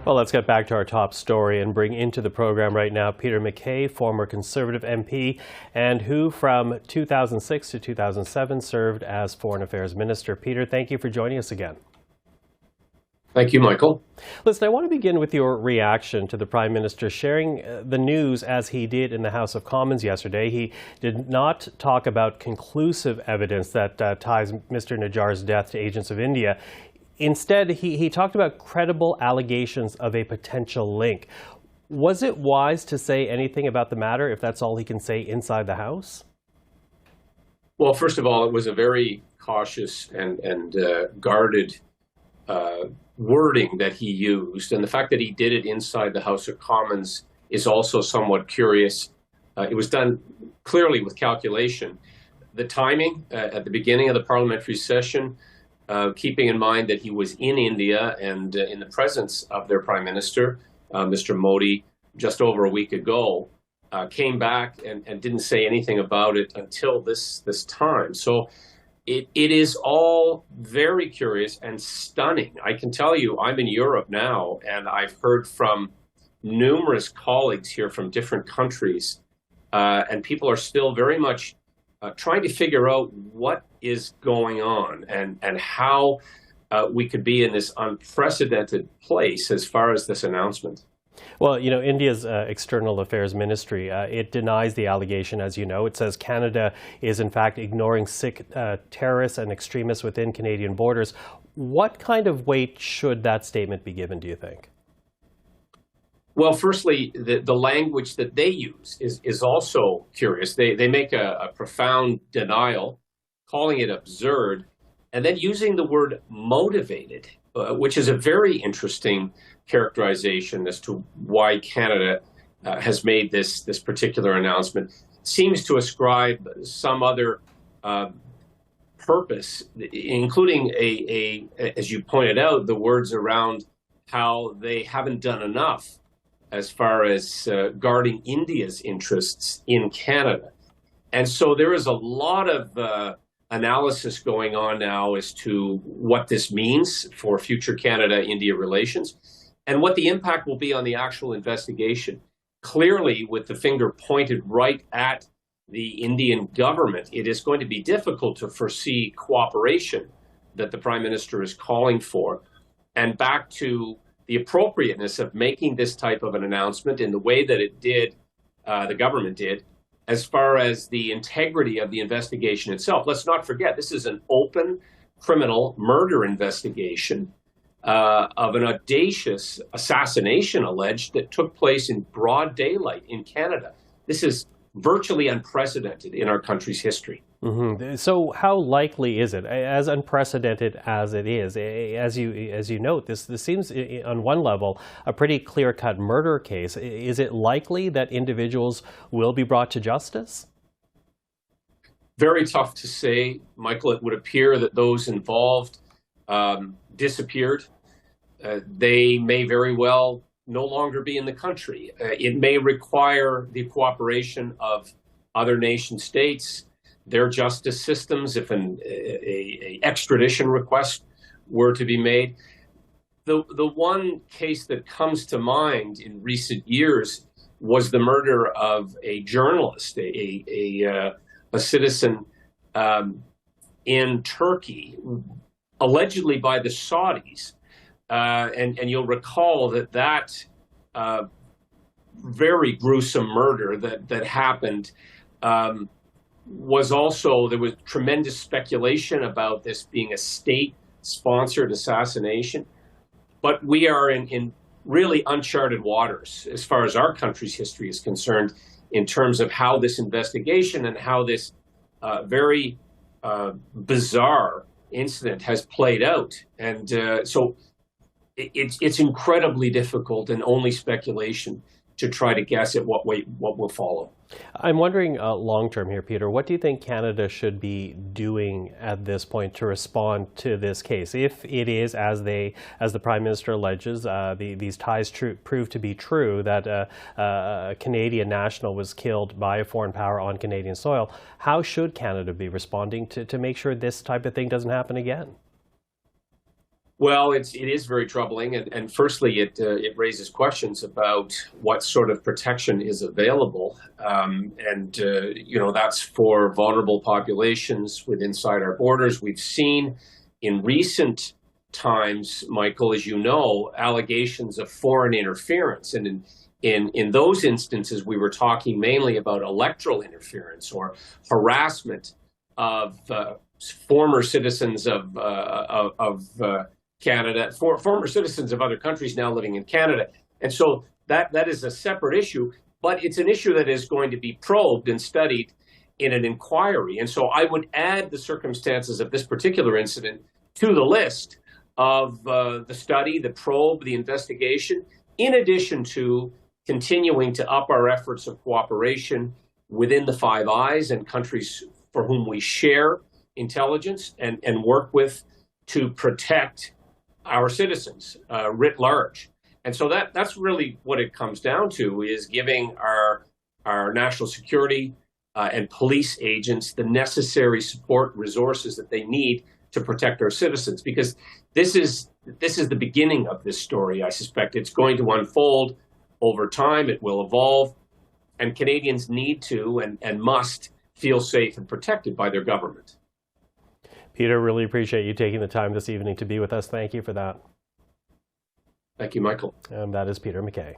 Well, let's get back to our top story and bring into the program right now Peter MacKay, former Conservative MP, and who from 2006 to 2007 served as Foreign Affairs Minister. Peter, thank you for joining us again. Thank you, Michael. Listen, I want to begin with your reaction to the Prime Minister sharing the news as he did in the House of Commons yesterday. He did not talk about conclusive evidence that ties Mr. Nijjar's death to agents of India. Instead, he talked about credible allegations of a potential link. Was it wise to say anything about the matter if that's all he can say inside the House? Well, first of all, it was a very cautious and guarded wording that he used. And the fact that he did it inside the House of Commons is also somewhat curious. It was done clearly with calculation. The timing at the beginning of the parliamentary session, keeping in mind that he was in India and in the presence of their Prime Minister, Mr. Modi, just over a week ago, came back and didn't say anything about it until this time. So it is all very curious and stunning. I can tell you, I'm in Europe now, and I've heard from numerous colleagues here from different countries, and people are still very much trying to figure out what is going on and how we could be in this unprecedented place as far as this announcement. Well, you know, India's External Affairs Ministry, it denies the allegation, as you know. It says Canada is, in fact, ignoring Sikh terrorists and extremists within Canadian borders. What kind of weight should that statement be given, do you think? Well, firstly, the language that they use is also curious. They make a profound denial, calling it absurd, and then using the word motivated, which is a very interesting characterization as to why Canada has made this particular announcement. Seems to ascribe some other purpose, including as you pointed out, the words around how they haven't done enough as far as guarding India's interests in Canada. And so there is a lot of analysis going on now as to what this means for future Canada-India relations and what the impact will be on the actual investigation. Clearly, with the finger pointed right at the Indian government, it is going to be difficult to foresee cooperation that the Prime Minister is calling for. And back to the appropriateness of making this type of an announcement in the way that it did, the government did, as far as the integrity of the investigation itself. Let's not forget, this is an open criminal murder investigation of an audacious assassination alleged that took place in broad daylight in Canada. This is virtually unprecedented in our country's history. Mm-hmm. So how likely is it, as unprecedented as it is, as you note, this seems on one level a pretty clear-cut murder case. Is it likely that individuals will be brought to justice? Very tough to say, Michael. It would appear that those involved disappeared. They may very well no longer be in the country. It may require the cooperation of other nation states, their justice systems, if an extradition request were to be made. The one case that comes to mind in recent years was the murder of a journalist, a citizen in Turkey, allegedly by the Saudis. And you'll recall that very gruesome murder that happened was also, there was tremendous speculation about this being a state-sponsored assassination. But we are in really uncharted waters as far as our country's history is concerned in terms of how this investigation and how this very bizarre incident has played out. And so it's incredibly difficult and only speculation to try to guess at what will follow. I'm wondering long-term here, Peter, what do you think Canada should be doing at this point to respond to this case? If it is, as the Prime Minister alleges, these ties prove to be true, that a Canadian national was killed by a foreign power on Canadian soil, how should Canada be responding to make sure this type of thing doesn't happen again? Well, it is very troubling, and firstly, it raises questions about what sort of protection is available, and that's for vulnerable populations within inside our borders. We've seen in recent times, Michael, as you know, allegations of foreign interference, and in those instances, we were talking mainly about electoral interference or harassment of former citizens of Canada, former citizens of other countries now living in Canada. And so that is a separate issue, but it's an issue that is going to be probed and studied in an inquiry. And so I would add the circumstances of this particular incident to the list of the study, the probe, the investigation, in addition to continuing to up our efforts of cooperation within the Five Eyes and countries for whom we share intelligence and work with to protect our citizens writ large. And so that's really what it comes down to, is giving our national security and police agents the necessary support resources that they need to protect our citizens. Because this is the beginning of this story. I suspect it's going to unfold over time. It will evolve. And Canadians need to and must feel safe and protected by their government. Peter, really appreciate you taking the time this evening to be with us. Thank you for that. Thank you, Michael. And that is Peter MacKay.